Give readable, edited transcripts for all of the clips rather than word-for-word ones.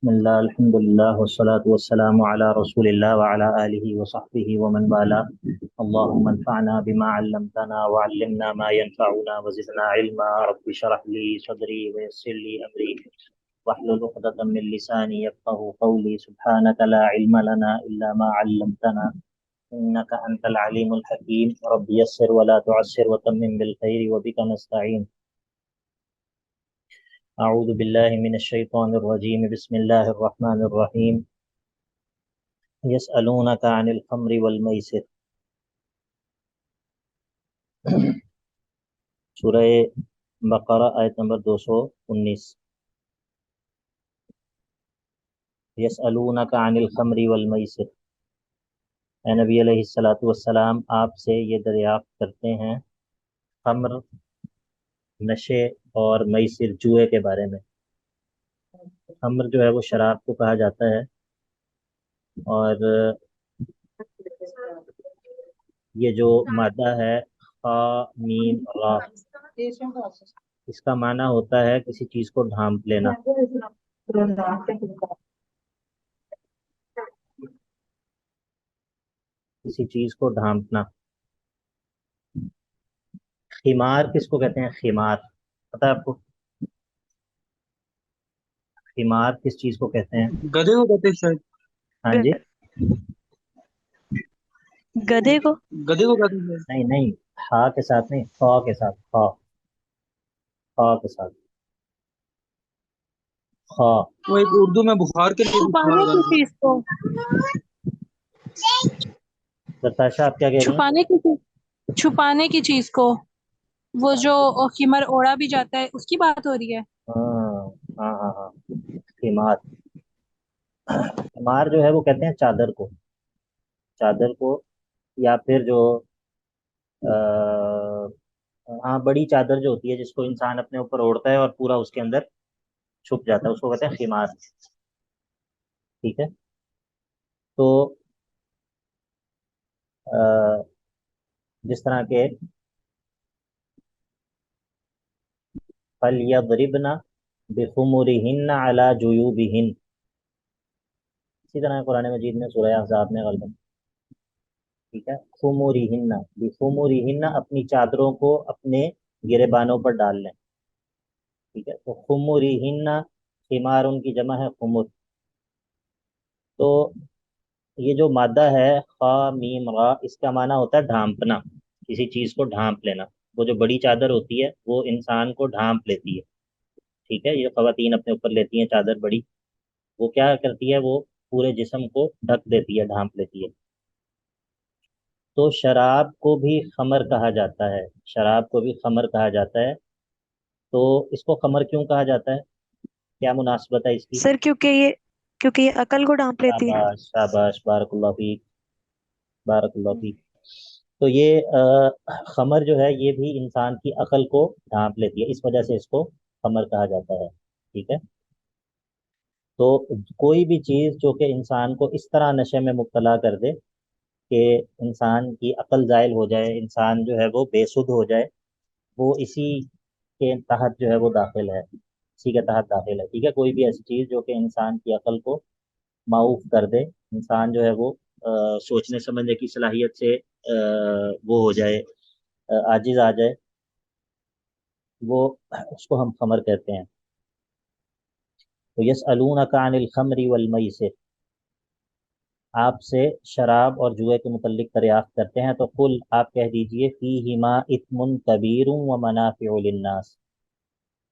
بسم الله الحمد لله والصلاة والسلام على رسول الله وعلى آله وصحبه ومن والاه. اللهم انفعنا بما علمتنا وعلمنا ما ينفعنا وزدنا علما. رب اشرح لي صدري ويسر لي أمري واحلل عقدة من لساني يفقه قولي. سبحانك لا علم لنا إلا ما علمتنا إنك أنت العليم الحكيم. رب يسر ولا تعسر وتمم بالخير وبك نستعين. أعوذ بالله من الشيطان الرجيم. بسم الله الرحمن الرحيم. يسألونك عن الخمر والميسر. سورہ بقرہ آیت نمبر 219. يسألونك عن الخمر والميسر. اے نبی علیہ الصلاۃ والسلام، آپ سے یہ دریافت کرتے ہیں خمر، نشے اور میسر، جوئے کے بارے میں. خمر جو ہے وہ شراب کو کہا جاتا ہے، اور یہ جو مادہ ہے خا میم را، اس کا معنی ہوتا ہے کسی چیز کو ڈھانپ لینا. کسی چیز کو ڈھانپنا. خمار کس کو کہتے ہیں؟ خمار پتہ ہے آپ کو؟ خمار کس چیز کو کہتے ہیں؟ گدھے کو کہتے ہیں شاید. ہاں جی، گدھے کو. گدھے کو کہتے ہیں شاید. نہیں نہیں، ہا کے ساتھ نہیں، خا کے ساتھ، خا، خا کے ساتھ، خا. وہ ایک اردو میں بخار کے لیے بھی استعمال چھپانے کی کرتے ہیں. چیز کو. لتاشا آپ کیا کہہ رہی ہیں؟ چھپانے کی چیز، چھپانے کی چیز کو. وہ جو خمر اوڑا بھی جاتا ہے، اس کی بات ہو رہی ہے. ہاں ہاں ہاں ہاں، خمار. خمار جو ہے وہ کہتے ہیں چادر کو، چادر کو، یا پھر جو ہاں بڑی چادر جو ہوتی ہے جس کو انسان اپنے اوپر اوڑھتا ہے اور پورا اس کے اندر چھپ جاتا ہے، اس کو کہتے ہیں خمار. ٹھیک ہے. تو جس طرح کے فَلْيَضْرِبْنَ بِخُمُرِهِنَّ عَلَى جُيُوبِهِنَّ. اسی طرح قرآن مجید میں سورہ احزاب میں غالباً. ٹھیک ہے. خُمُرِهِنَّ بِخُمُرِهِنَّ، اپنی چادروں کو اپنے گریبانوں پر ڈال لیں. ٹھیک ہے. تو خُمُرِهِنَّ، خمار ان کی جمع ہے خمر. تو یہ جو مادہ ہے خا میم را، اس کا معنی ہوتا ہے ڈھانپنا، کسی چیز کو ڈھانپ لینا. وہ جو بڑی چادر ہوتی ہے وہ انسان کو ڈھانپ لیتی ہے. ٹھیک ہے. یہ خواتین اپنے اوپر لیتی ہیں چادر بڑی، وہ کیا کرتی ہے، وہ پورے جسم کو ڈھک دیتی ہے، ڈھانپ لیتی ہے. تو شراب کو بھی خمر کہا جاتا ہے، شراب کو بھی خمر کہا جاتا ہے. تو اس کو خمر کیوں کہا جاتا ہے؟ کیا مناسبت ہے اس کی؟ سر کیونکہ یہ عقل کو ڈھانپ لیتی ہے. شاباش شاباش، بارک اللہ فیک، بارک اللہ فیک. تو یہ خمر جو ہے یہ بھی انسان کی عقل کو ڈھانپ لیتی ہے، اس وجہ سے اس کو خمر کہا جاتا ہے. ٹھیک ہے. تو کوئی بھی چیز جو کہ انسان کو اس طرح نشے میں مبتلا کر دے کہ انسان کی عقل زائل ہو جائے، انسان جو ہے وہ بے سدھ ہو جائے، وہ اسی کے تحت جو ہے وہ داخل ہے، اسی کے تحت داخل ہے. ٹھیک ہے. کوئی بھی ایسی چیز جو کہ انسان کی عقل کو معوف کر دے، انسان جو ہے وہ سوچنے سمجھنے کی صلاحیت سے وہ ہو جائے، عاجز آ جائے، وہ اس کو ہم خمر کہتے ہیں. تو یسألونک عن الخمر والمیسر، آپ سے شراب اور جوئے کے متعلق دریافت کرتے ہیں. تو قل، آپ کہہ دیجئے، فیہما اثم کبیر ومنافع للناس،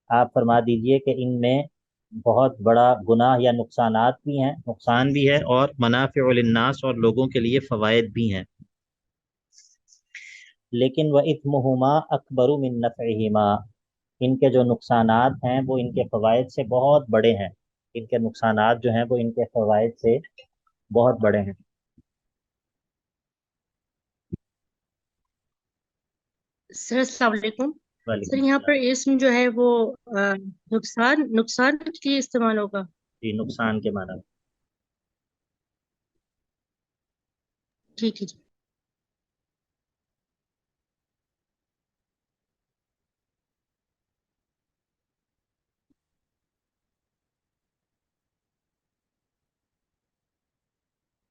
آپ فرما دیجئے کہ ان میں بہت بڑا گناہ یا نقصانات بھی ہیں، نقصان بھی ہے، اور منافع للناس، اور لوگوں کے لیے فوائد بھی ہیں. لیکن وَإِثْمُهُمَا أَكْبَرُ مِن نَفْعِهِمَا، ان کے جو نقصانات ہیں وہ ان کے فوائد سے بہت بڑے ہیں. ان کے نقصانات جو ہیں وہ ان کے فوائد سے بہت بڑے ہیں. سر السلام علیکم. وعلیکم سر یہاں پر السلام. اسم جو ہے وہ نقصان کے لیے استعمال ہوگا. جی، نقصان کے معنی میں. ٹھیک ہے جی.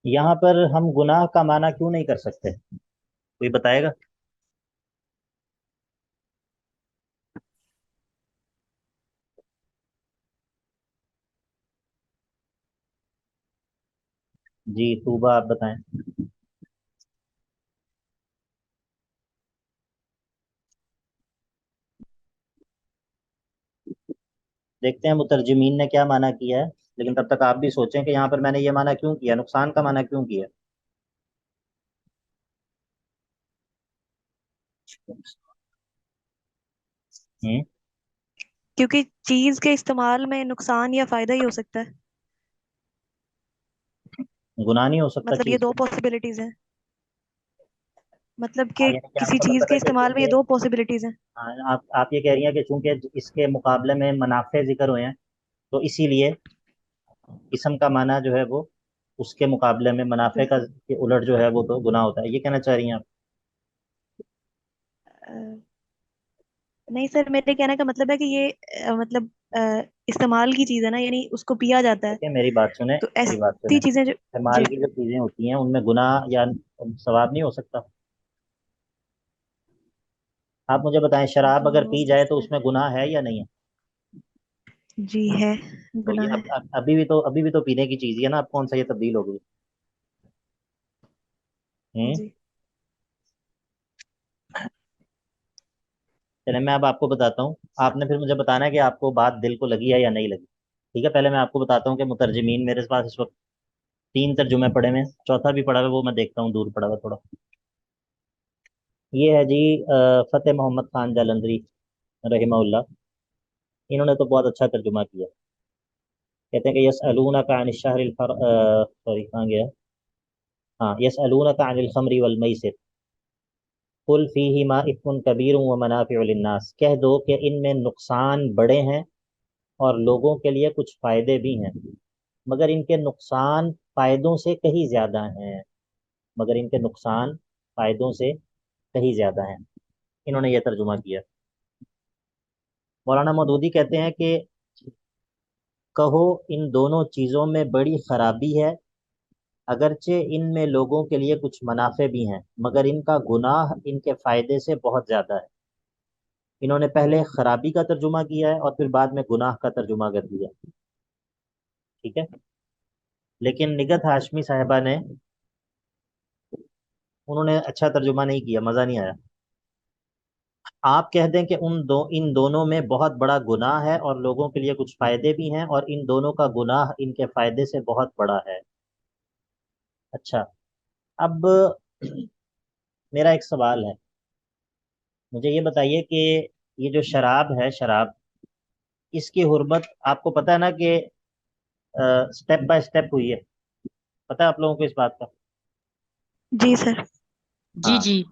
یہاں پر ہم گناہ کا معنی کیوں نہیں کر سکتے؟ کوئی بتائے گا؟ جی طوبہ آپ بتائیں۔ دیکھتے ہیں مترجمین نے کیا معنی کیا ہے، لیکن تب تک آپ بھی سوچیں کہ یہاں پر میں نے یہ معنی کیوں کیا، نقصان کا معنی کیوں کیا؟ ہوں کیونکہ چیز کے استعمال میں نقصان یا فائدہ ہی ہو سکتا ہے، گناہ نہیں ہو سکتا مطلب یہ چیز دو سے؟ پاسبلٹیز ہیں، مطلب ہاں کہ یعنی کیا کسی مطلب چیز کے ہے کہ استعمال میں یہ چونکہ دو پاسبلٹیز ہیں۔ ہاں، آپ یہ کہہ رہی ہیں کہ چونکہ اس کے مقابلے میں منافع ذکر ہوئے ہیں تو اسی لیے اسم کا معنی جو ہے وہ اس کے مقابلے میں منافع کا بالکل کے الٹ جو ہے وہ تو گناہ ہوتا ہے، یہ کہنا چاہ رہی ہیں آپ؟ نہیں سر، میرے کہنے کا مطلب ہے کہ یہ مطلب استعمال کی چیز ہے نا، یعنی اس کو پیا جاتا ہے، دیکھیں میری بات سنیں، تو میری بات سنیں، ایسی چیزیں جو استعمال جی کی جو چیزیں ہوتی ہیں ان میں گناہ یا ثواب نہیں ہو سکتا؟ آپ مجھے بتائیں شراب اگر پی جائے تو اس میں گناہ ہے یا نہیں ہے؟ جی ہے، تو گناہ یہ ہے۔ ابھی بھی تو پینے کی چیز ہی ہے نا، اب کون سا یہ تبدیل ہو گئی؟ ہوں جی چلیں میں اب آپ کو بتاتا ہوں، آپ نے پھر مجھے بتانا ہے کہ آپ کو بات دل کو لگی ہے یا نہیں لگی، ٹھیک ہے؟ پہلے میں آپ کو بتاتا ہوں کہ مترجمین میرے پاس اس وقت 3 ترجمے پڑے ہوئے ہیں، چوتھا بھی پڑا ہوا ہے، وہ میں دیکھتا ہوں دور پڑا ہوا تھوڑا۔ یہ ہے جی فتح محمد خان جالندری رحمہ اللہ، انہوں نے تو بہت اچھا ترجمہ کیا، کہتے ہیں کہ یسألونک عن الشہر سوری کہاں گیا، ہاں یسألونک عن الخمر والمیسر قل فیہما اثم کبیر ومنافع للناس، کہہ دو کہ ان میں نقصان بڑے ہیں اور لوگوں کے لیے کچھ فائدے بھی ہیں، مگر ان کے نقصان فائدوں سے کہیں زیادہ ہیں، مگر ان کے نقصان فائدوں سے کہیں زیادہ ہیں، انہوں نے یہ ترجمہ کیا۔ مولانا مودودی کہتے ہیں کہ کہو ان دونوں چیزوں میں بڑی خرابی ہے، اگرچہ ان میں لوگوں کے لیے کچھ منافع بھی ہیں، مگر ان کا گناہ ان کے فائدے سے بہت زیادہ ہے۔ انہوں نے پہلے خرابی کا ترجمہ کیا ہے اور پھر بعد میں گناہ کا ترجمہ کر دیا، ٹھیک ہے؟ لیکن نگہت ہاشمی صاحبہ نے انہوں نے اچھا ترجمہ نہیں کیا، مزہ نہیں آیا۔ آپ کہہ دیں کہ ان دونوں میں بہت بڑا گناہ ہے اور لوگوں کے لیے کچھ فائدے بھی ہیں، اور ان دونوں کا گناہ ان کے فائدے سے بہت بڑا ہے۔ اچھا، اب میرا ایک سوال ہے، مجھے یہ بتائیے کہ یہ جو شراب ہے، شراب اس کی حرمت آپ کو پتہ ہے نا کہ سٹیپ بائی سٹیپ ہوئی ہے، پتہ ہے آپ لوگوں کو اس بات کا؟ جی سر۔ جی ہاں، جی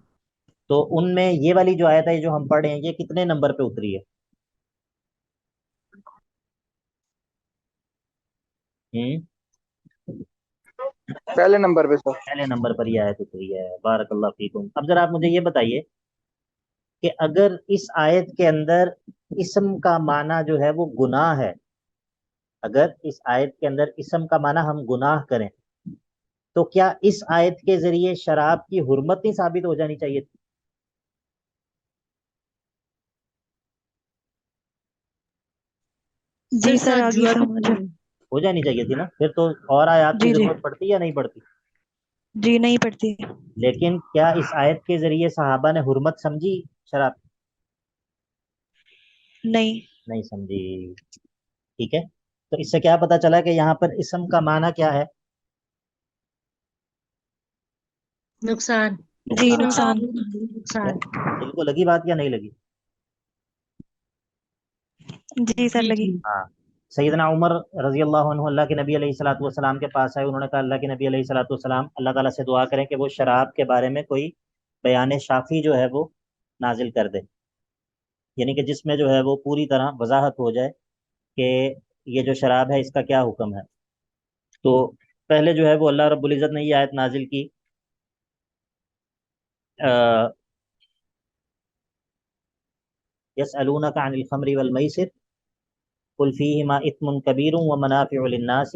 تو ان میں یہ والی جو آیت ہے جو ہم پڑھ رہے ہیں یہ کتنے نمبر پہ اتری ہے؟ ہوں پہلے نمبر پہ سر۔ پہلے نمبر پر یہ آیت اتری ہے، بارک اللہ فیکم۔ اب ذرا آپ مجھے یہ بتائیے کہ اگر اس آیت کے اندر اسم کا معنی جو ہے وہ گناہ ہے، اگر اس آیت کے اندر اسم کا معنی ہم گناہ کریں تو کیا اس آیت کے ذریعے شراب کی حرمت نہیں ثابت ہو جانی چاہیے تھی؟ جی سر سر، ساتھ آگے جوا بھی سمجھ۔ ہو جانی چاہیے تھی نا، پھر تو اور آیات کی جی جی ضرورت پڑتی یا نہیں پڑتی؟ جی، نہیں پڑتی۔ لیکن کیا اس آیت کے ذریعے صحابہ نے حرمت سمجھی شراب؟ نہیں۔ نہیں سمجھی، ٹھیک ہے؟ تو اس سے کیا پتا چلا کہ یہاں پر اسم کا معنی کیا ہے؟ نقصان جی، نقصان۔ نقصان۔ نقصان دل کو لگی بات یا نہیں لگی؟ جی سر، جی لگی۔ جی ہاں، سیدنا عمر رضی اللہ عنہ اللہ کے نبی علیہ الصلوۃ والسلام کے پاس آئے، انہوں نے کہا اللہ کے نبی علیہ الصلوۃ والسلام اللہ تعالیٰ سے دعا کریں کہ وہ شراب کے بارے میں کوئی بیان شافی جو ہے وہ نازل کر دے، یعنی کہ جس میں جو ہے وہ پوری طرح وضاحت ہو جائے کہ یہ جو شراب ہے اس کا کیا حکم ہے۔ تو پہلے جو ہے وہ اللہ رب العزت نے یہ آیت نازل کی یسألونک عن الخمر والمیسر قل فیہما اثم کبیر ومنافع للناس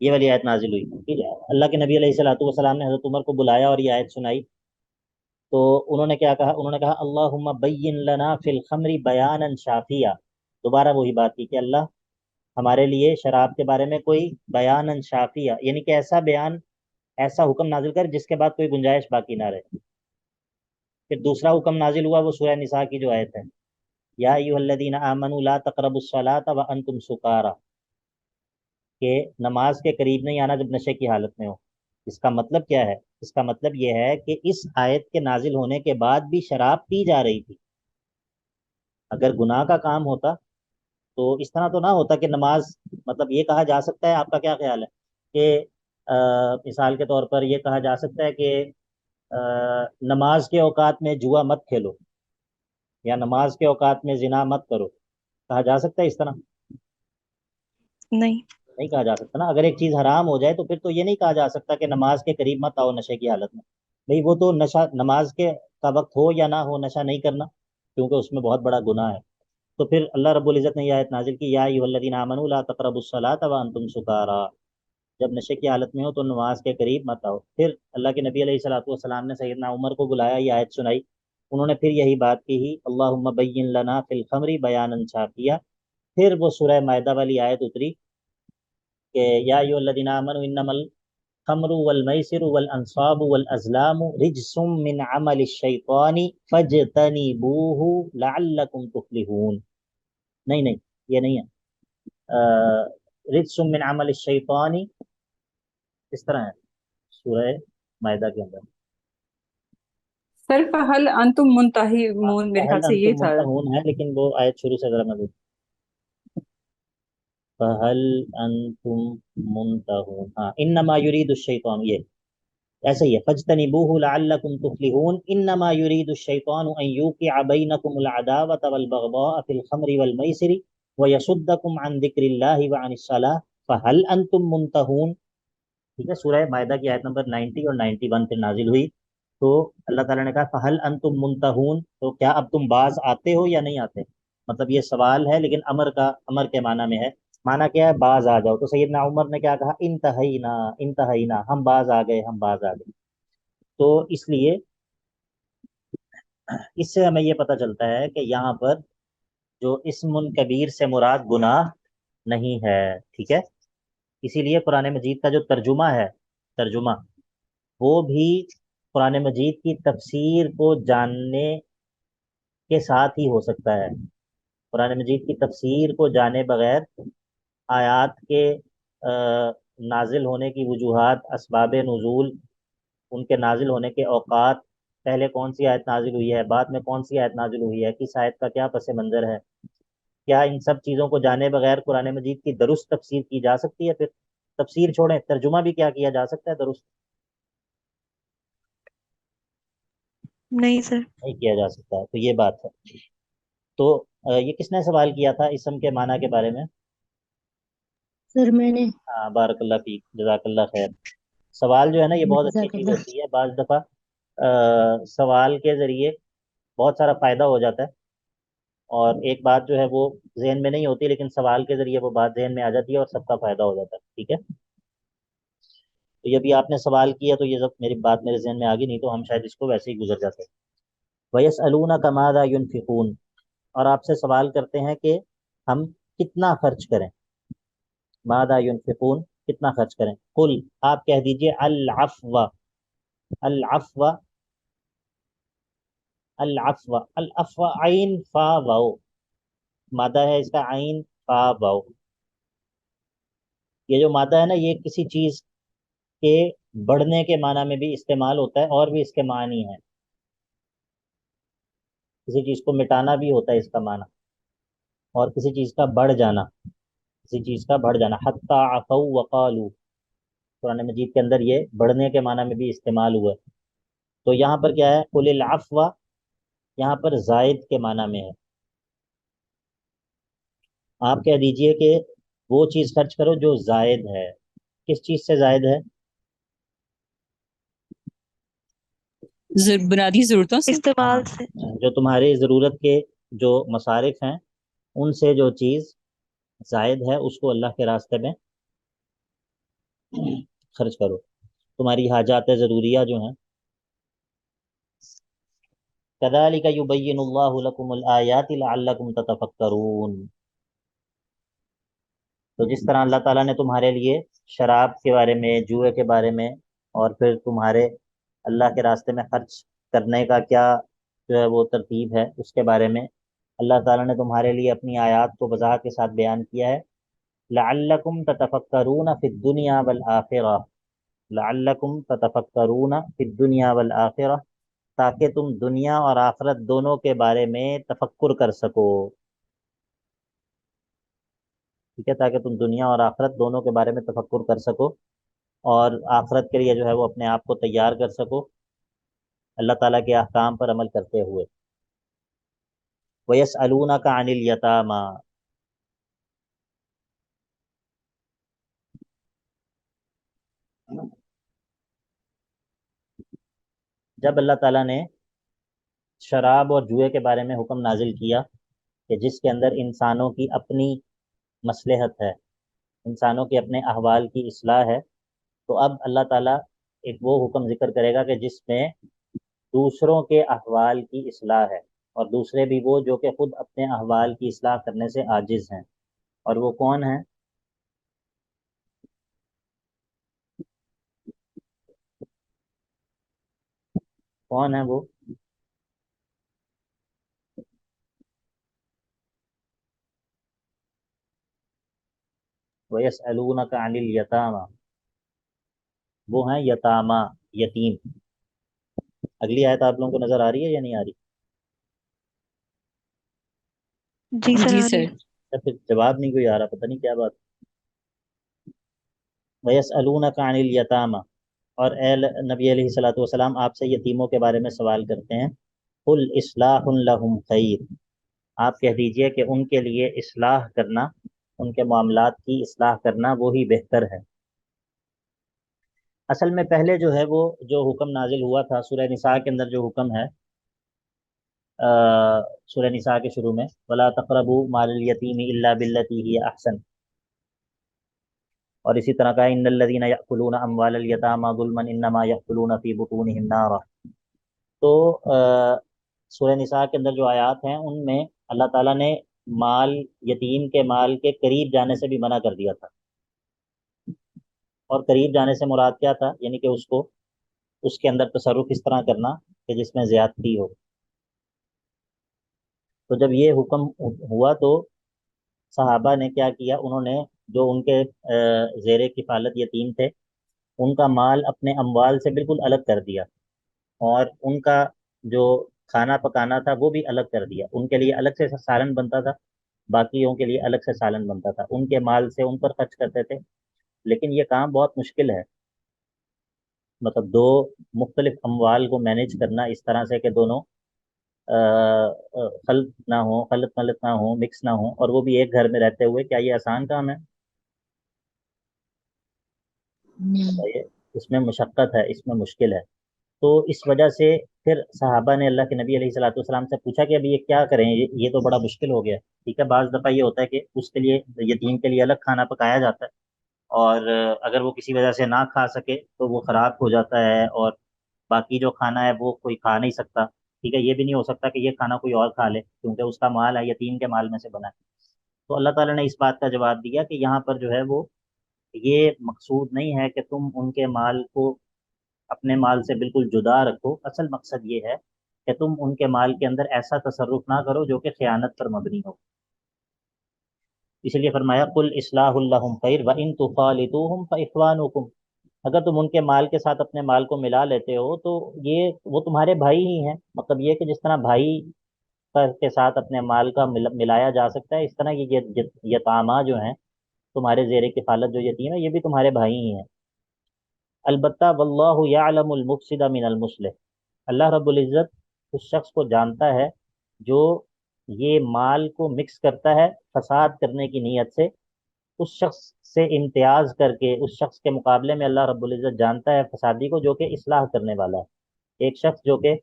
یہ والی آیت نازل ہوئی، ٹھیک ہے۔ اللہ کے نبی علیہ الصلوۃ والسلام نے حضرت عمر کو بلایا اور یہ آیت سنائی، تو انہوں نے کیا کہا؟ انہوں نے کہا اللہم بین لنا فی الخمر بیانا شافیہ، دوبارہ وہی بات کی کہ اللہ ہمارے لیے شراب کے بارے میں کوئی بیان شافیہ، یعنی کہ ایسا بیان، ایسا حکم نازل کر جس کے بعد کوئی گنجائش باقی نہ رہے۔ پھر دوسرا حکم نازل ہوا، وہ سورہ نساء کی جو آیت ہے، یا ایھا الذین آمنوا لا تقربوا الصلاۃ وانتم سکارى، کہ نماز کے قریب نہیں آنا جب نشے کی حالت میں ہو۔ اس کا مطلب کیا ہے؟ اس کا مطلب یہ ہے کہ اس آیت کے نازل ہونے کے بعد بھی شراب پی جا رہی تھی۔ اگر گناہ کا کام ہوتا تو اس طرح تو نہ ہوتا کہ نماز، مطلب یہ کہا جا سکتا ہے، آپ کا کیا خیال ہے کہ مثال کے طور پر یہ کہا جا سکتا ہے کہ نماز کے اوقات میں جوا مت کھیلو، یا نماز کے اوقات میں زنا مت کرو، کہا جا سکتا ہے اس طرح؟ نہیں نہیں کہا جا سکتا نا۔ اگر ایک چیز حرام ہو جائے تو پھر تو یہ نہیں کہا جا سکتا کہ نماز کے قریب مت آؤ نشے کی حالت میں۔ بھئی وہ تو نشہ نماز کے کا وقت ہو یا نہ ہو، نشہ نہیں کرنا، کیونکہ اس میں بہت بڑا گناہ ہے۔ تو پھر اللہ رب العزت نے یہ آیت نازل کی، یا ایھا الذین آمنوا لا تقربوا الصلاۃ وانتم سکارى، جب نشے کی حالت میں ہو تو نماز کے قریب مت آؤ۔ پھر اللہ کے نبی علیہ الصلوۃ والسلام نے سیدنا عمر کو بلایا، یہ آیت سنائی، انہوں نے پھر یہی بات کی ہی، اللہم بین لنا فی الخمر بیانا شافیہ۔ پھر وہ سورہ مائدہ والی آیت اتری کہ یا ایھا الذین آمنوا انما الخمر والمیسر والانصاب والازلام رجس من عمل الشیطان فاجتنبوہ لعلکم تفلحون۔ نہیں یہ نہیں ہے، رجس من عمل الشیطان اس طرح ہے سورہ مائدہ کے اندر۔ سر فہل انتم منتہون، میرے خیال فہل سے یہ انتم تھا۔ منتہون ہے، لیکن وہ آیت شروع سے ذرا میں دیکھ، فہل انتم منتہون، ہاں، انما یرید الشیطان، یہ ایسے ہی ہے، فاجتنبوہ لعلکم تفلحون، انما یرید الشیطان ان یوقع بینکم العداوۃ والبغضاء فی الخمر والمیسر ویصدکم عن ذکر اللہ وعن الصلاۃ فہل انتم منتہون۔ ٹھیک ہے، سورہ مائدہ کی آیت نمبر 90 اور 91 پھر نازل ہوئی، تو اللہ تعالیٰ نے کہا فہل انتم منتہون، تو کیا اب تم باز آتے ہو یا نہیں آتے؟ مطلب یہ سوال ہے لیکن امر کے معنی میں ہے۔ معنی کیا ہے؟ باز آ جاؤ۔ تو سیدنا عمر نے کیا کہا؟ انتہینا انتہینا، ہم باز آ گئے، ہم باز آ گئے۔ تو اس لیے اس سے ہمیں یہ پتہ چلتا ہے کہ یہاں پر جو اسم کبیر سے مراد گناہ نہیں ہے، ٹھیک ہے۔ اسی لیے قرآن مجید کا جو ترجمہ وہ بھی قرآن مجید کی تفسیر کو جاننے کے ساتھ ہی ہو سکتا ہے۔ قرآن مجید کی تفسیر کو جانے بغیر آیات کے نازل ہونے کی وجوہات، اسباب نزول، ان کے نازل ہونے کے اوقات، پہلے کون سی آیت نازل ہوئی ہے، بعد میں کون سی آیت نازل ہوئی ہے، کس آیت کا کیا پس منظر ہے، کیا ان سب چیزوں کو جانے بغیر قرآن مجید کی درست تفسیر کی جا سکتی ہے؟ پھر تفسیر چھوڑیں، ترجمہ بھی کیا کیا جا سکتا ہے درست؟ نہیں سر۔ نہیں کیا جا سکتا ہے، تو یہ بات ہے۔ تو یہ کس نے سوال کیا تھا اسم کے معنی کے بارے میں؟ سر میں نے ہاں، بارک اللہ فیک، جزاک اللہ خیر۔ سوال جو ہے نا یہ بہت اچھی جزاک چیز اللہ۔ ہوتی ہے، بعض دفعہ سوال کے ذریعے بہت سارا فائدہ ہو جاتا ہے، اور ایک بات جو ہے وہ ذہن میں نہیں ہوتی لیکن سوال کے ذریعے وہ بات ذہن میں آ جاتی ہے اور سب کا فائدہ ہو جاتا ہے، ٹھیک ہے۔ تو یہ بھی آپ نے سوال کیا تو یہ سب میری بات میرے ذہن میں آ گئی، نہیں تو ہم شاید اس کو ویسے ہی گزر جاتے۔ وَيَسْأَلُونَكَ مَاذَا يُنْفِقُونَ، اور آپ سے سوال کرتے ہیں کہ ہم کتنا خرچ کریں، ماذا ينفقون، کتنا خرچ کریں، قل، آپ کہہ دیجئے العفو، العفو، العفو، العفو، عین فا واو، مادہ ہے اس کا عین فا واو۔ یہ جو مادہ ہے نا یہ کسی چیز کے بڑھنے کے معنی میں بھی استعمال ہوتا ہے، اور بھی اس کے معنی ہیں، کسی چیز کو مٹانا بھی ہوتا ہے اس کا معنی، اور کسی چیز کا بڑھ جانا، کسی چیز کا بڑھ جانا، حتی عفوا وقالوا، قرآن مجید کے اندر یہ بڑھنے کے معنی میں بھی استعمال ہوا ہے۔ تو یہاں پر کیا ہے؟ قل العفو، یہاں پر زائد کے معنی میں ہے، آپ کہہ دیجئے کہ وہ چیز خرچ کرو جو زائد ہے۔ کس چیز سے زائد ہے؟ بنیادی ضرورتوں سے۔ استعمال سے۔ جو تمہاری ضرورت کے جو مصارف ہیں ان سے جو چیز زائد ہے اس کو اللہ کے راستے میں خرچ کرو، تمہاری حاجات ضروریہ جو ہیں. كذلك يبين الله لكم الآيات لعلكم تتفكرون. تو جس طرح اللہ تعالیٰ نے تمہارے لیے شراب کے بارے میں، جوئے کے بارے میں، اور پھر تمہارے اللہ کے راستے میں خرچ کرنے کا کیا جو ہے وہ ترتیب ہے اس کے بارے میں اللہ تعالیٰ نے تمہارے لیے اپنی آیات کو وضاحت کے ساتھ بیان کیا ہے. لعلکم تتفکرون فی الدنیا والآخرہ، لعلکم تتفکرون فی الدنیا والآخرہ، تاکہ تم دنیا اور آخرت دونوں کے بارے میں تفکر کر سکو. ٹھیک ہے، تاکہ تم دنیا اور آخرت دونوں کے بارے میں تفکر کر سکو اور آخرت کے لیے جو ہے وہ اپنے آپ کو تیار کر سکو اللہ تعالیٰ کے احکام پر عمل کرتے ہوئے. وَيَسْأَلُونَكَ عَنِ الْيَتَامَى، جب اللہ تعالیٰ نے شراب اور جوئے کے بارے میں حکم نازل کیا کہ جس کے اندر انسانوں کی اپنی مصلحت ہے، انسانوں کے اپنے احوال کی اصلاح ہے، تو اب اللہ تعالیٰ ایک وہ حکم ذکر کرے گا کہ جس میں دوسروں کے احوال کی اصلاح ہے، اور دوسرے بھی وہ جو کہ خود اپنے احوال کی اصلاح کرنے سے عاجز ہیں. اور وہ کون ہیں؟ کون ہیں وہ؟ وَيَسْأَلُونَكَ عَنِ الْيَتَامَى، وہ ہیں یتامہ، یتیم. اگلی آیت آپ لوگوں کو نظر آ رہی ہے یا نہیں آ رہی؟ جی سر جی آ رہی سر. ہے۔ یا پھر جواب نہیں کوئی آ رہا، پتہ نہیں کیا بات. وَيَسْأَلُونَكَ عَنِ الْيَتَامَى، اور اے نبی علیہ الصلوۃ والسلام آپ سے یتیموں کے بارے میں سوال کرتے ہیں. قُلْ إِصْلَاحٌ لَهُمْ خَيْرٌ، آپ کہہ دیجئے کہ ان کے لیے اصلاح کرنا، ان کے معاملات کی اصلاح کرنا وہی بہتر ہے. اصل میں پہلے جو ہے وہ جو حکم نازل ہوا تھا سورہ نساء کے اندر، جو حکم ہے سورہ نساء کے شروع میں، وَلَا تَقْرَبُوا مَالَ الْيَتِيمِ إِلَّا بِالَّتِي هِيَ أَحْسَنُ، اور اسی طرح کا إِنَّ الَّذِينَ يَأْكُلُونَ أَمْوَالَ الْيَتَامَى ظُلْمًا إِنَّمَا يَأْكُلُونَ فِي بُطُونِهِمْ نَارًا. تو سورہ نساء کے اندر جو آیات ہیں ان میں اللہ تعالیٰ نے مال، یتیم کے مال کے قریب جانے سے بھی منع کر دیا تھا. اور قریب جانے سے مراد کیا تھا؟ یعنی کہ اس کے اندر تصرف اس طرح کرنا کہ جس میں زیادتی ہو. تو جب یہ حکم ہوا تو صحابہ نے کیا کیا، انہوں نے جو ان کے زیر کفالت یتیم تھے ان کا مال اپنے اموال سے بالکل الگ کر دیا، اور ان کا جو کھانا پکانا تھا وہ بھی الگ کر دیا. ان کے لیے الگ سے سالن بنتا تھا، باقیوں کے لیے الگ سے سالن بنتا تھا. ان کے مال سے ان پر خرچ کرتے تھے. لیکن یہ کام بہت مشکل ہے، مطلب دو مختلف اموال کو مینیج کرنا اس طرح سے کہ دونوں خلط نہ ہوں، خلط ملط نہ ہوں، مکس نہ ہوں، اور وہ بھی ایک گھر میں رہتے ہوئے. کیا یہ آسان کام ہے؟ بتائیے. اس میں مشقت ہے، اس میں مشکل ہے. تو اس وجہ سے پھر صحابہ نے اللہ کے نبی علیہ الصلوۃ والسلام سے پوچھا کہ ابھی یہ کیا کریں، یہ تو بڑا مشکل ہو گیا. ٹھیک ہے، بعض دفعہ یہ ہوتا ہے کہ اس کے لیے، یتیم کے لیے الگ کھانا پکایا جاتا ہے، اور اگر وہ کسی وجہ سے نہ کھا سکے تو وہ خراب ہو جاتا ہے، اور باقی جو کھانا ہے وہ کوئی کھا نہیں سکتا. ٹھیک ہے، یہ بھی نہیں ہو سکتا کہ یہ کھانا کوئی اور کھا لے کیونکہ اس کا مال ہے، یتیم کے مال میں سے بنا ہے. تو اللہ تعالیٰ نے اس بات کا جواب دیا کہ یہاں پر جو ہے وہ یہ مقصود نہیں ہے کہ تم ان کے مال کو اپنے مال سے بالکل جدا رکھو. اصل مقصد یہ ہے کہ تم ان کے مال کے اندر ایسا تصرف نہ کرو جو کہ خیانت پر مبنی ہو. اس لیے فرمایا قل اصلاح لهم خیر وان تخالطوهم فاخوانکم، اگر تم ان کے مال کے ساتھ اپنے مال کو ملا لیتے ہو تو وہ تمہارے بھائی ہی ہیں. مطلب یہ کہ جس طرح بھائی کے ساتھ اپنے مال کا ملایا جا سکتا ہے، اس طرح یہ یتامہ جو ہیں تمہارے زیر کفالت جو یتیم ہے، یہ بھی تمہارے بھائی ہی ہیں. البتہ واللہ یعلم المفسد من المصلح، اللہ رب العزت اس شخص کو جانتا ہے جو یہ مال کو مکس کرتا ہے فساد کرنے کی نیت سے. اس شخص سے امتیاز کر کے اس شخص کے مقابلے میں اللہ رب العزت جانتا ہے فسادی کو جو کہ اصلاح کرنے والا ہے. ایک شخص جو کہ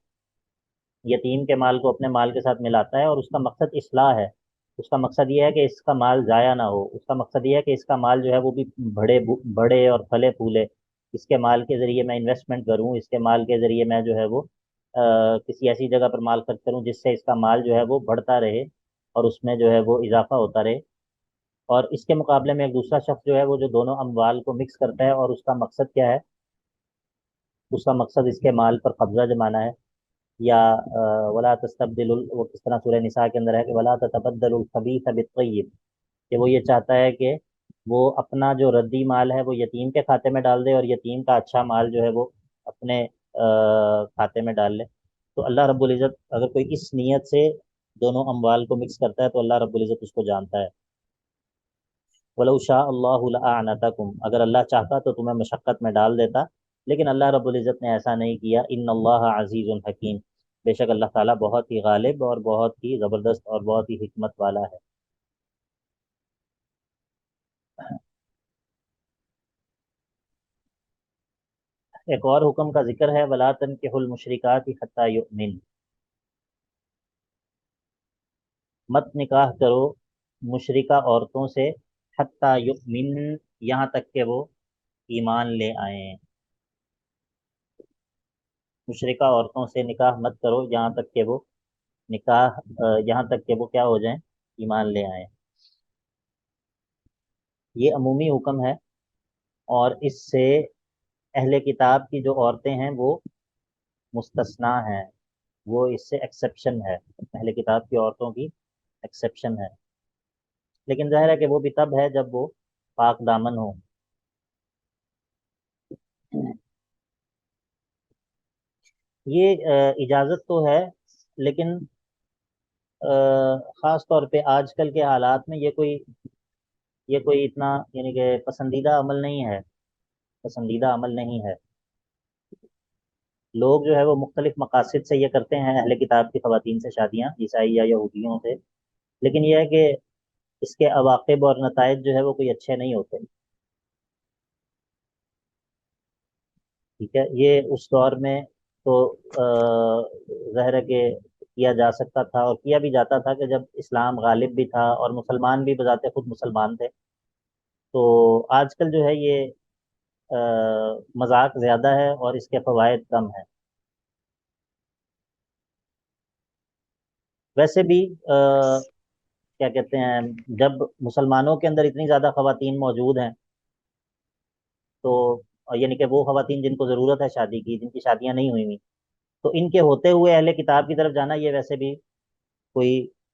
یتیم کے مال کو اپنے مال کے ساتھ ملاتا ہے اور اس کا مقصد اصلاح ہے، اس کا مقصد یہ ہے کہ اس کا مال ضائع نہ ہو، اس کا مقصد یہ ہے کہ اس کا مال جو ہے وہ بھی بڑے اور پھلے پھولے، اس کے مال کے ذریعے میں انویسٹمنٹ کروں، اس کے مال کے ذریعے میں جو ہے وہ کسی ایسی جگہ پر مال خرچ کروں جس سے اس کا مال جو ہے وہ بڑھتا رہے اور اس میں جو ہے وہ اضافہ ہوتا رہے. اور اس کے مقابلے میں ایک دوسرا شخص جو ہے وہ جو دونوں اموال کو مکس کرتا ہے، اور اس کا مقصد کیا ہے؟ اس کا مقصد اس کے مال پر قبضہ جمانا ہے. یا ولا تستبدل وہ کس طرح سورہ نساء کے اندر ہے کہ ولا تتبدل الخبیث بالطیب، کہ وہ یہ چاہتا ہے کہ وہ اپنا جو ردی مال ہے وہ یتیم کے کھاتے میں ڈال دے اور یتیم کا اچھا مال جو ہے وہ اپنے کھاتے میں ڈال لے. تو اللہ رب العزت اگر کوئی اس نیت سے دونوں اموال کو مکس کرتا ہے تو اللہ رب العزت اس کو جانتا ہے. وَلَوْ شَاءَ اللَّهُ لَأَعْنَتَكُمْ، اگر اللہ چاہتا تو تمہیں مشقت میں ڈال دیتا، لیکن اللہ رب العزت نے ایسا نہیں کیا. ان اللہ عزیز حکیم، بے شک اللہ تعالیٰ بہت ہی غالب اور بہت ہی زبردست اور بہت ہی حکمت والا ہے. ایک اور حکم کا ذکر ہے، وَلَا تَنكِحُوا الْمُشْرِكَاتِ حَتَّى يُؤْمِنْ، مت نکاح کرو مشرکہ عورتوں سے، حتیٰ یؤمن، یہاں تک کہ وہ ایمان لے آئیں. مشرکہ عورتوں سے نکاح مت کرو یہاں تک کہ وہ یہاں تک کہ وہ کیا ہو جائیں؟ ایمان لے آئیں. یہ عمومی حکم ہے، اور اس سے اہل کتاب کی جو عورتیں ہیں وہ مستثنا ہیں، وہ اس سے ایکسیپشن ہے، اہل کتاب کی عورتوں کی ایکسیپشن ہے. لیکن ظاہر ہے کہ وہ بھی تب ہے جب وہ پاک دامن ہو. یہ اجازت تو ہے، لیکن خاص طور پہ آج کل کے حالات میں یہ کوئی اتنا یعنی کہ پسندیدہ عمل نہیں ہے، پسندیدہ عمل نہیں ہے. لوگ جو ہے وہ مختلف مقاصد سے یہ کرتے ہیں، اہل کتاب کی خواتین سے شادیاں، عیسائی یا یہودیوں سے، لیکن یہ ہے کہ اس کے عواقب اور نتائج جو ہے وہ کوئی اچھے نہیں ہوتے. ٹھیک ہے، یہ اس دور میں تو ظاہر ہے کہ کیا جا سکتا تھا اور کیا بھی جاتا تھا کہ جب اسلام غالب بھی تھا اور مسلمان بھی بذات خود مسلمان تھے. تو آج کل جو ہے یہ مذاق زیادہ ہے اور اس کے فوائد کم ہیں. ویسے بھی کیا کہتے ہیں، جب مسلمانوں کے اندر اتنی زیادہ خواتین موجود ہیں تو یعنی کہ وہ خواتین جن کو ضرورت ہے شادی کی، جن کی شادیاں نہیں ہوئی ہوئی، تو ان کے ہوتے ہوئے اہل کتاب کی طرف جانا یہ ویسے بھی کوئی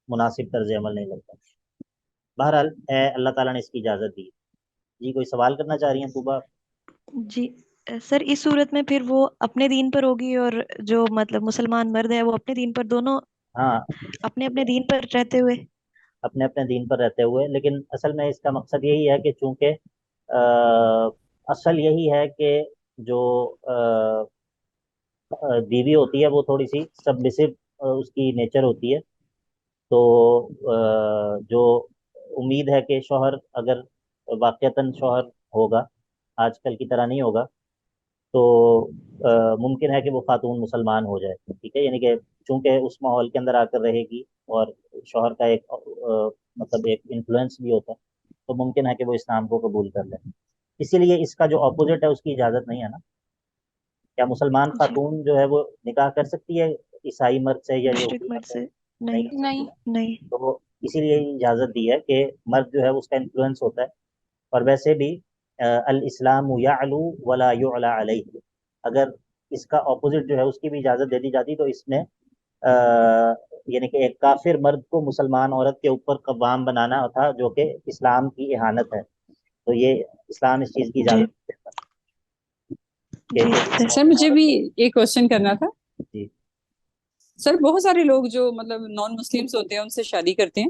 مناسب طرز عمل نہیں لگتا. بہرحال اللہ تعالیٰ نے اس کی اجازت دی. جی کوئی سوال کرنا چاہ رہی ہیں طوبہ؟ جی سر، اس صورت میں پھر وہ اپنے دین پر ہوگی اور جو مطلب مسلمان مرد ہے وہ اپنے دین پر، دونوں ہاں، اپنے اپنے دین پر رہتے ہوئے. اپنے اپنے دین پر رہتے ہوئے، لیکن اصل میں اس کا مقصد یہی ہے کہ چونکہ اصل یہی ہے کہ جو بیوی ہوتی ہے وہ تھوڑی سی سبمسو اس کی نیچر ہوتی ہے. تو جو امید ہے کہ شوہر اگر واقعتاً شوہر ہوگا، آج کل کی طرح نہیں ہوگا، تو ممکن ہے کہ وہ خاتون مسلمان ہو جائے. ٹھیک ہے، یعنی کہ چونکہ اس ماحول کے اندر آ کر رہے گی اور شوہر کا ایک مطلب ایک انفلوئنس بھی ہوتا ہے، تو ممکن ہے کہ وہ اسلام کو قبول کر لے. اسی لیے اس کا جو اپوزٹ ہے اس کی اجازت نہیں ہے نا. کیا مسلمان جی، خاتون جو ہے وہ نکاح کر سکتی ہے عیسائی مرد سے یا مشرق یہودی مرد مرد سے؟ سے نہیں نہیں. کر نہیں. سکتی. نہیں. تو اسی لیے اجازت دی ہے کہ مرد جو ہے اس کا انفلوئنس ہوتا ہے. اور ویسے بھی الاسلام یعلو ولا یعلی علیہ، اگر اس کا اپوزٹ جو ہے اس کی بھی اجازت دے دی جاتی تو اس میں یعنی کہ ایک کافر مرد کو مسلمان عورت کے اوپر قوام بنانا تھا، جو کہ اسلام کی اہانت ہے. تو یہ اسلام اس چیز کی جی. اجازت دیتا کہ جی ایک سر. سر مجھے بھی ایک کوشچن کرنا تھا. جی سر بہت سارے لوگ جو مطلب نان مسلمس ہوتے ہیں ان سے شادی کرتے ہیں،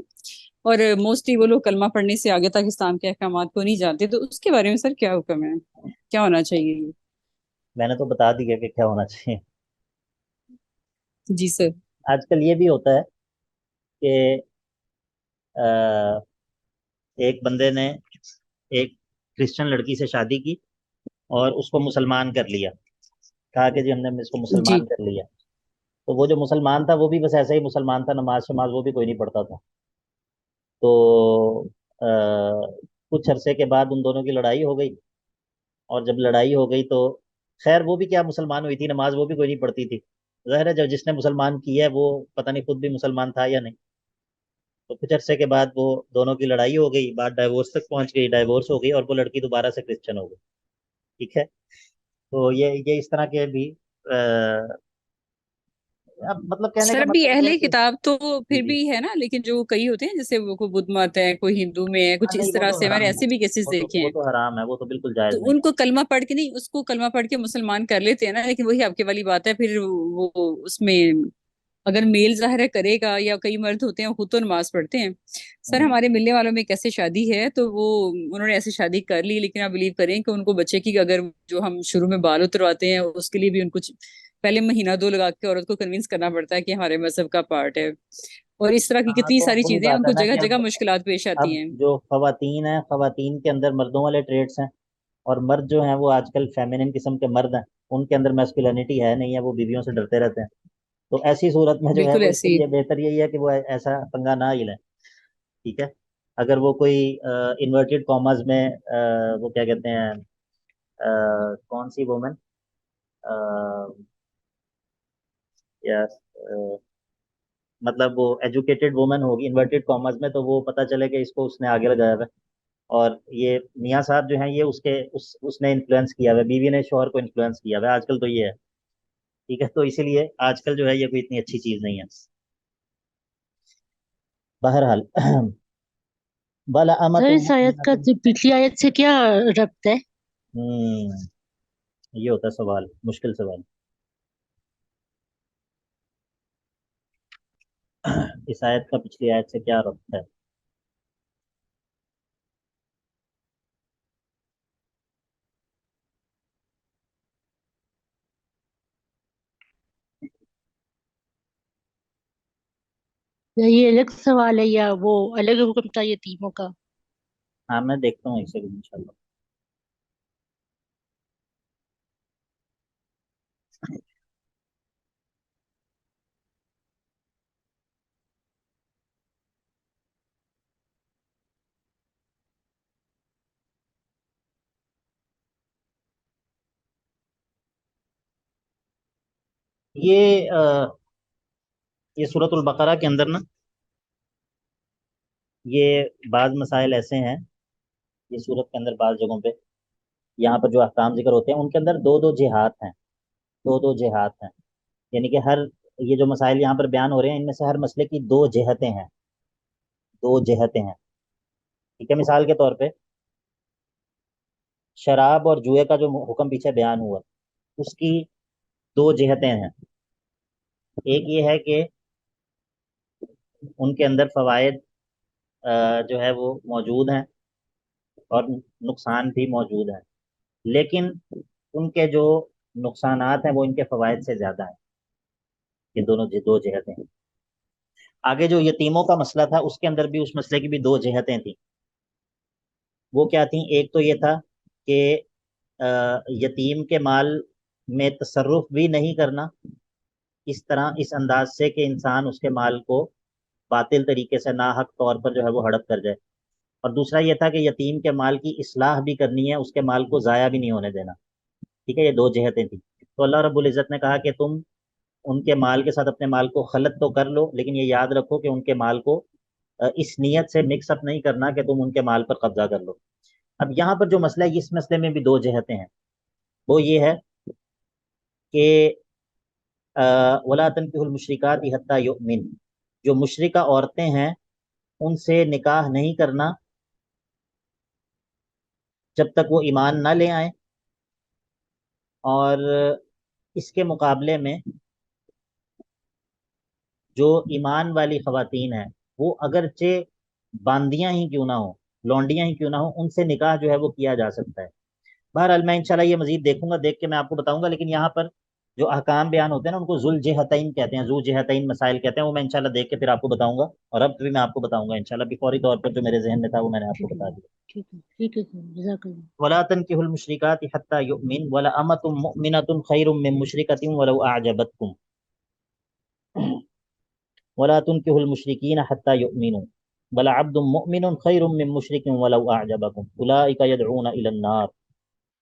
اور موسٹلی وہ لوگ کلمہ پڑھنے سے آگے تک اسلام کے احکامات کو نہیں جانتے، تو اس کے بارے میں سر کیا حکم ہے، کیا ہونا چاہیے؟ میں نے تو بتا دیا کہ کیا ہونا چاہیے. جی سر. آج کل یہ بھی ہوتا ہے کہ ایک بندے نے ایک کرسچن لڑکی سے شادی کی اور اس کو مسلمان کر لیا، کہا کہ جی ہم نے اس کو جی. مسلمان کر لیا. تو وہ جو مسلمان تھا وہ بھی بس ایسا ہی مسلمان تھا، نماز شماز وہ بھی کوئی نہیں پڑھتا تھا. تو کچھ عرصے کے بعد ان دونوں کی لڑائی ہو گئی اور جب لڑائی ہو گئی تو خیر وہ بھی کیا مسلمان ہوئی تھی، نماز وہ بھی کوئی نہیں پڑھتی تھی، ظاہر ہے جو جس نے مسلمان کی ہے وہ پتہ نہیں خود بھی مسلمان تھا یا نہیں. تو کچھ عرصے کے بعد وہ دونوں کی لڑائی ہو گئی، بات ڈائیورس تک پہنچ گئی، ڈائیورس ہو گئی اور وہ لڑکی دوبارہ سے کرسچن ہو گئی. ٹھیک ہے. تو یہ اس طرح کے بھی اب مطلب کہنے سر کا ابھی مطلب یہ اہل ہے کہ کتاب تو جی پھر جی. بھی ہے نا، لیکن جو کئی ہوتے ہیں جیسے وہ کوئی بدھ مت ہے، کوئی ہندو میں ہے، کچھ نہیں اس وہ طرح تو سے ہمارے حرام ہے، ایسے بھی کیسز دیکھے وہ ہیں. تو حرام ہے، وہ تو بالکل جائز تو نہیں ان ہے. کو کلمہ پڑھ کے نہیں، اس کو کلمہ پڑھ کے مسلمان کر لیتے ہیں نا، لیکن وہی آپ کے والی بات ہے، پھر وہ اس میں اگر میل ظاہر کرے گا، یا کئی مرد ہوتے ہیں وہ خود تو نماز پڑھتے ہیں. سر ہوں. ہمارے ملنے والوں میں کیسے شادی ہے، تو وہ انہوں نے ایسے شادی کر لی، لیکن آپ بلیو کریں کہ ان کو بچے کی اگر جو ہم شروع میں بال اترواتے ہیں اس کے لیے بھی ان کو پہلے مہینہ دو لگا کے عورت کو کنوینس کرنا پڑتا ہے کہ ہمارے مذہب کا پارٹ ہے. اور اس طرح کی ہاں کتنی تو ساری وہی چیزیں ان بات ہے کو نا جگہ کہ جگہ مشکلات پیش اب آتی ہیں. جو خواتین ہیں، خواتین کے اندر مردوں والے ٹریٹس ہیں، اور مرد جو ہیں وہ آج کل فیمینن قسم کے مرد ہیں، ان کے اندر میسکولینٹی ہے نہیں ہے، وہ بیویوں سے ڈرتے رہتے ہیں. تو ایسی صورت میں جو ہے بالکل وہ اس کے ایسی. لیے بہتر یہی ہے کہ وہ ایسا پنگا نہ ہی لیں. ٹھیک ہے. اگر وہ کوئی انورٹیڈ کاماز میں وہ کیا کہتے ہیں کون سی وومن یا مطلب وہ ایجوکیٹڈ وومن ہوگی انورٹیڈ کامرس میں، تو وہ پتہ چلے کہ اس کو اس نے آگے لگایا ہوا ہے، اور یہ میاں صاحب جو ہیں یہ اس نے انفلوئنس کیا ہوا ہے، بیوی نے شوہر کو انفلوئنس کیا ہوا ہے، آج کل تو یہ ہے. ٹھیک ہے. تو اسی لیے آج کل جو ہے یہ کوئی اتنی اچھی چیز نہیں ہے. بہرحال بالا سر امت اس آیت کا پچھلی آیت سے کیا ربط ہے؟ یہ ہوتا ہے سوال، مشکل سوال. اس آیت کا پچھلی آیت سے کیا ربط ہے؟ یا یہ الگ سوال ہے یا وہ الگ حکم تھا یتیموں کا؟ ہاں میں دیکھتا ہوں اسے بھی انشاءاللہ. یہ یہ سورۃ البقرہ کے اندر نا یہ بعض مسائل ایسے ہیں، یہ سورت کے اندر بعض جگہوں پہ یہاں پر جو احکام ذکر ہوتے ہیں ان کے اندر دو دو جہات ہیں، دو دو جہات ہیں. یعنی کہ یہ جو مسائل یہاں پر بیان ہو رہے ہیں ان میں سے ہر مسئلے کی دو جہتیں ہیں، دو جہتیں ہیں. ٹھیک ہے. مثال کے طور پہ شراب اور جوئے کا جو حکم پیچھے بیان ہوا اس کی دو جہتیں ہیں. ایک یہ ہے کہ ان کے اندر فوائد جو ہے وہ موجود ہیں اور نقصان بھی موجود ہیں، لیکن ان کے جو نقصانات ہیں وہ ان کے فوائد سے زیادہ ہیں. یہ دونوں دو جہتیں ہیں. آگے جو یتیموں کا مسئلہ تھا اس کے اندر بھی اس مسئلے کی بھی دو جہتیں تھیں. وہ کیا تھیں؟ ایک تو یہ تھا کہ یتیم کے مال میں تصرف بھی نہیں کرنا اس طرح اس انداز سے کہ انسان اس کے مال کو باطل طریقے سے ناحق طور پر جو ہے وہ ہڑپ کر جائے. اور دوسرا یہ تھا کہ یتیم کے مال کی اصلاح بھی کرنی ہے، اس کے مال کو ضائع بھی نہیں ہونے دینا. ٹھیک ہے. یہ دو جہتیں تھیں. تو اللہ رب العزت نے کہا کہ تم ان کے مال کے ساتھ اپنے مال کو خلط تو کر لو، لیکن یہ یاد رکھو کہ ان کے مال کو اس نیت سے مکس اپ نہیں کرنا کہ تم ان کے مال پر قبضہ کر لو. اب یہاں پر جو مسئلہ ہے اس مسئلے میں بھی دو جہتیں ہیں. وہ یہ ہے کہ وَلَا تَنكِحُوا الْمُشْرِكَاتِ حَتَّى يُؤْمِنْ، جو مشرکہ عورتیں ہیں ان سے نکاح نہیں کرنا جب تک وہ ایمان نہ لے آئیں. اور اس کے مقابلے میں جو ایمان والی خواتین ہیں وہ اگرچہ باندیاں ہی کیوں نہ ہوں، لونڈیاں ہی کیوں نہ ہوں، ان سے نکاح جو ہے وہ کیا جا سکتا ہے. بہرحال میں انشاءاللہ یہ مزید دیکھوں گا، دیکھ کے میں آپ کو بتاؤں گا. لیکن یہاں پر جو احکام بیان ہوتے ہیں نا ان کو ذو الجہتین کہتے ہیں، ذو جہتین مسائل کہتے ہیں. وہ میں انشاءاللہ دیکھ کے پھر آپ کو بتاؤں گا، اور اب بھی میں آپ کو بتاؤں گا انشاءاللہ. بھی فوری طور پر جو میرے ذہن میں تھا وہ میں نے آپ کو ٹھیک ہے بتا دیا. ٹھیک ہے ٹھیک ہے سر، جزاک اللہ. وَلَا تَنكِحُوا الْمُشْرِكَاتِ حَتَّى يُؤْمِنْ وَلَأَمَةٌ مُؤْمِنَةٌ خَيْرٌ مِّن مُشْرِكَةٍ وَلَوْ أَعْجَبَتْكُمْ وَلَا تُنكِحُوا الْمُشْرِكِينَ حَتَّى يُؤْمِنُوا وَلَعَبْدٌ مُؤْمِنٌ خَيْرٌ مِّن مُشْرِكٍ وَلَوْ أَعْجَبَكُمْ أُولَٰئِكَ يَدْعُونَ إِلَى النَّارِ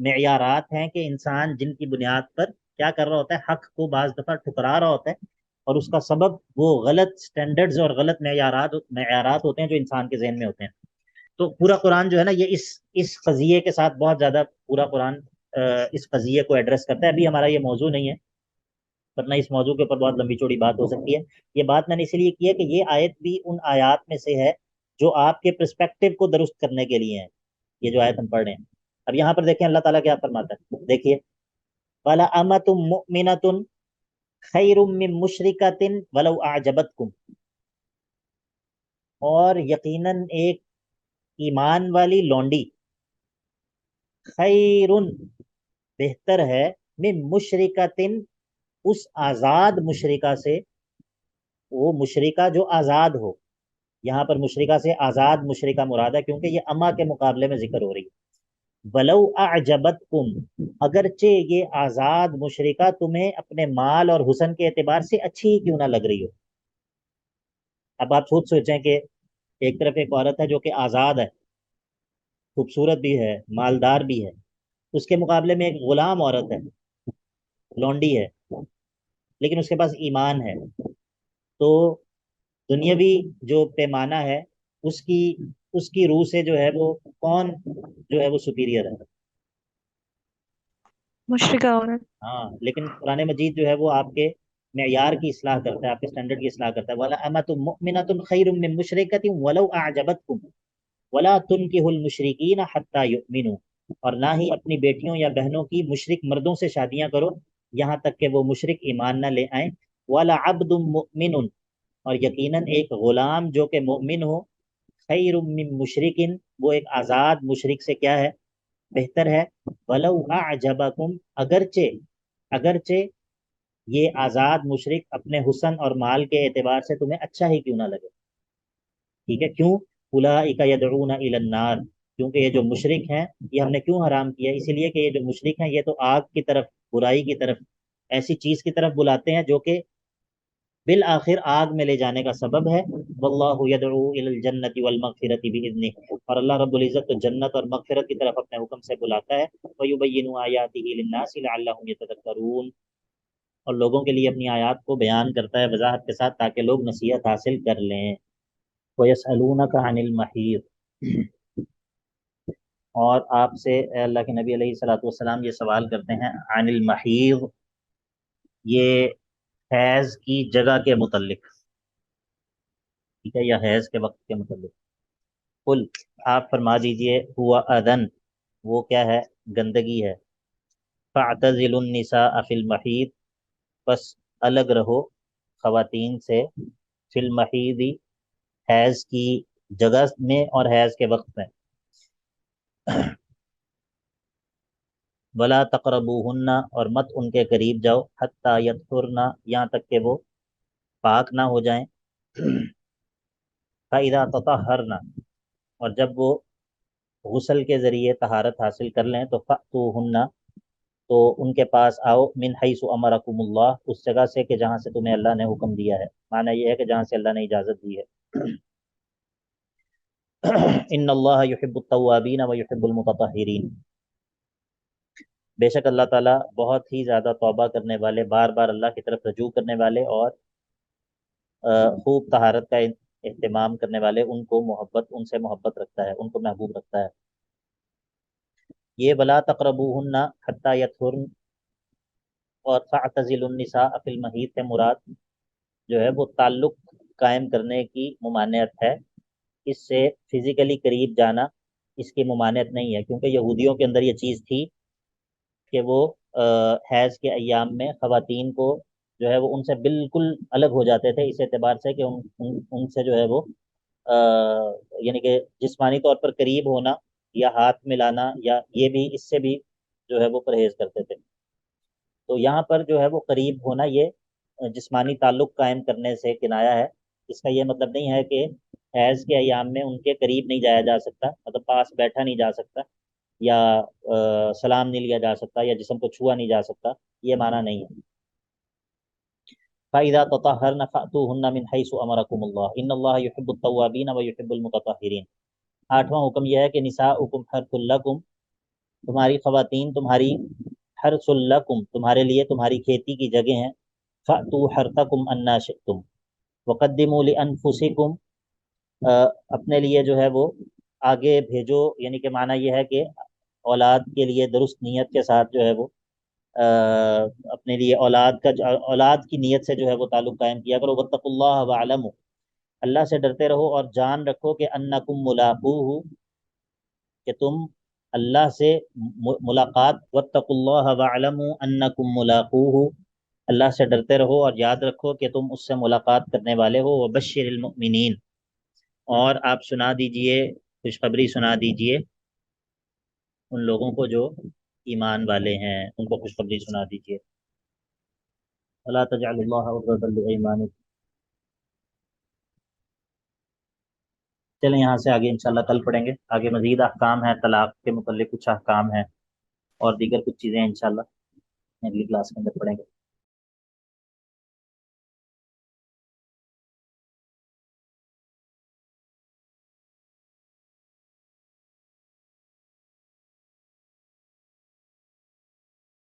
معیارات ہیں کہ انسان جن کی بنیاد پر کیا کر رہا ہوتا ہے، حق کو بعض دفعہ ٹھکرا رہا ہوتا ہے، اور اس کا سبب وہ غلط سٹینڈرڈز اور غلط معیارات ہوتے ہیں جو انسان کے ذہن میں ہوتے ہیں۔ تو پورا قرآن جو ہے نا یہ اس قضیے کے ساتھ بہت زیادہ پورا قرآن اس قضیے کو ایڈریس کرتا ہے۔ ابھی ہمارا یہ موضوع نہیں ہے، ورنہ اس موضوع کے اوپر بہت لمبی چوڑی بات ہو سکتی ہے۔ یہ بات میں نے اسی لیے کی ہے کہ یہ آیت بھی ان آیات میں سے ہے جو آپ کے پرسپیکٹو کو درست کرنے کے لیے ہیں۔ یہ جو آیت ہم پڑھ رہے ہیں، اب یہاں پر دیکھیں اللہ تعالیٰ کیا فرماتا ہے، دیکھیے وَلَا أَمَةٌ مُؤْمِنَةٌ خَيْرٌ مِّن مُشْرِكَةٍ وَلَوْ أَعْجَبَتْكُمْ، اور یقیناً ایک ایمان والی لونڈی خیرن بہتر ہے، من مشرکتن اس آزاد مشرکہ سے، وہ مشرکہ جو آزاد ہو، یہاں پر مشرکہ سے آزاد مشرکہ مراد ہے کیونکہ یہ اما کے مقابلے میں ذکر ہو رہی ہے۔ ولو اعجبتکم، اگرچہ یہ آزاد مشرکہ تمہیں اپنے مال اور حسن کے اعتبار سے اچھی ہی کیوں نہ لگ رہی ہو۔ اب آپ خود سوچیں کہ ایک طرف ایک عورت ہے جو کہ آزاد ہے، خوبصورت بھی ہے، مالدار بھی ہے، اس کے مقابلے میں ایک غلام عورت ہے، لونڈی ہے، لیکن اس کے پاس ایمان ہے، تو دنیاوی جو پیمانہ ہے اس کی روح سے جو ہے وہ کون جو ہے وہ سپیریئر ہے؟ مشرکہ عورت۔ ہاں، لیکن قرآن مجید جو ہے وہ آپ کے معیار کی اصلاح کرتا ہے، آپ کے سٹینڈرڈ کی اصلاح کرتا ہے۔ وَلَا أَمَةٌ مُؤْمِنَةٌ خَيْرٌ مِّن مُشْرِكَةٍ وَلَوْ أَعْجَبَتْكُمْ وَلَا تُنكِحُوا الْمُشْرِكِينَ حَتَّى يُؤْمِنُوا، اور نہ ہی اپنی بیٹیوں یا بہنوں کی مشرک مردوں سے شادیاں کرو یہاں تک کہ وہ مشرک ایمان نہ لے آئیں۔ وَلَعَبْدٌ مُؤْمِنٌ، اور یقیناً ایک غلام جو کہ مؤمن ہو، خیر من مشرکن، وہ ایک آزاد مشرک سے کیا ہے؟ بہتر ہے۔ وَلَوْ أَعْجَبَكُمْ، اگرچہ یہ آزاد مشرک اپنے حسن اور مال کے اعتبار سے تمہیں اچھا ہی کیوں نہ لگے۔ ٹھیک ہے، کیوں؟ اولئک یدعون الی النار، کیونکہ یہ جو مشرک ہیں، یہ ہم نے کیوں حرام کیا؟ اسی لیے کہ یہ جو مشرک ہیں یہ تو آگ کی طرف، برائی کی طرف، ایسی چیز کی طرف بلاتے ہیں جو کہ بالآخر آگ میں لے جانے کا سبب ہے۔ واللہ یدعو الی الجنۃ والمغفرۃ باذنہ، اور اللہ رب العزت تو جنت اور مغفرت کی طرف اپنے حکم سے بلاتا ہے۔ ویبین آیاتہ للناس لعلہم یتذکرون، اور لوگوں کے لیے اپنی آیات کو بیان کرتا ہے وضاحت کے ساتھ تاکہ لوگ نصیحت حاصل کر لیں۔ وَيَسْأَلُونَكَ عَنِ الْمَحِيضِ، اور آپ سے اے اللہ کے نبی علیہ الصلوۃ والسلام یہ سوال کرتے ہیں عن المحیض، یہ حیض کی جگہ کے متعلق، ٹھیک ہے، یا حیض کے وقت کے متعلق۔ قل، آپ فرما دیجئے، ہوا اذن، وہ کیا ہے؟ گندگی ہے۔ فاعتزلوا النساء فی المحیض، بس الگ رہو خواتین سے، فی المحیض، حیض کی جگہ میں اور حیض کے وقت میں۔ ولا تقربوہن، اور مت ان کے قریب جاؤ، حتی یطہرن، یہاں تک کہ وہ پاک نہ ہو جائیں۔ فاذا تطہرن، اور جب وہ غسل کے ذریعے طہارت حاصل کر لیں، تو فأتوہن، تو ان کے پاس آؤ، من حیث امرکم اللہ، اس جگہ سے کہ جہاں سے تمہیں اللہ نے حکم دیا ہے، معنی یہ ہے کہ جہاں سے اللہ نے اجازت دی ہے۔ ان اللہ یحب التوابین ویحب المتطہرین، بے شک اللہ تعالیٰ بہت ہی زیادہ توبہ کرنے والے، بار بار اللہ کی طرف رجوع کرنے والے اور خوب طہارت کا اہتمام کرنے والے ان سے محبت رکھتا ہے، ان کو محبوب رکھتا ہے۔ یہ ولا تقربوہن حتی یطہرن اور فاعتزلوا النساء فی المحیض سے مراد جو ہے وہ تعلق قائم کرنے کی ممانعت ہے، اس سے فزیکلی قریب جانا اس کی ممانعت نہیں ہے، کیونکہ یہودیوں کے اندر یہ چیز تھی کہ وہ حیض کے ایام میں خواتین کو جو ہے وہ ان سے بالکل الگ ہو جاتے تھے، اس اعتبار سے کہ ان سے جو ہے وہ یعنی کہ جسمانی طور پر قریب ہونا یا ہاتھ ملانا یا یہ بھی، اس سے بھی جو ہے وہ پرہیز کرتے تھے۔ تو یہاں پر جو ہے وہ قریب ہونا یہ جسمانی تعلق قائم کرنے سے کنایا ہے، اس کا یہ مطلب نہیں ہے کہ حیض کے ایام میں ان کے قریب نہیں جایا جا سکتا، مطلب پاس بیٹھا نہیں جا سکتا یا سلام نہیں لیا جا سکتا یا جسم کو چھوا نہیں جا سکتا، یہ معنی نہیں ہے۔ فَإِذَا تَطَهَّرْنَ فَأْتُوهُنَّ مِنْ حَيْثُ أَمَرَكُمُ اللَّهُ إِنَّ اللَّهَ يُحِبُّ التَّوَّابِينَ وَيُحِبُّ الْمُتَطَهِّرِينَ۔ 8واں حکم یہ ہے کہ نساؤکم حرث لکم، تمہاری خواتین تمہاری حرث لکم تمہارے لیے تمہاری کھیتی کی جگہ ہیں، فأتوا حرثکم انا شئتم وقدموا لانفسکم اپنے لیے جو ہے وہ آگے بھیجو، یعنی کہ معنی یہ ہے کہ اولاد کے لیے درست نیت کے ساتھ جو ہے وہ اپنے لیے اولاد کی نیت سے جو ہے وہ تعلق قائم کیا کرو۔ واتقوا اللہ واعلموا اللہ سے ڈرتے رہو اور جان رکھو کہ انکم ملاقوہ کہ تم اللہ سے ملاقات، واتقوا اللہ واعلموا انکم ملاقوہ اللہ سے ڈرتے رہو اور یاد رکھو کہ تم اس سے ملاقات کرنے والے ہو۔ وبشر المؤمنین اور آپ سنا دیجئے، خوشخبری سنا دیجئے ان لوگوں کو جو ایمان والے ہیں، ان کو خوشخبری سنا دیجئے۔ ولا تجعلوا اللہ عرضة لأيمانکم۔ چلیں یہاں سے آگے انشاءاللہ کل پڑھیں گے، آگے مزید احکام ہیں، طلاق کے متعلق کچھ احکام ہیں اور دیگر کچھ چیزیں انشاءاللہ اگلی کلاس کے اندر پڑھیں گے۔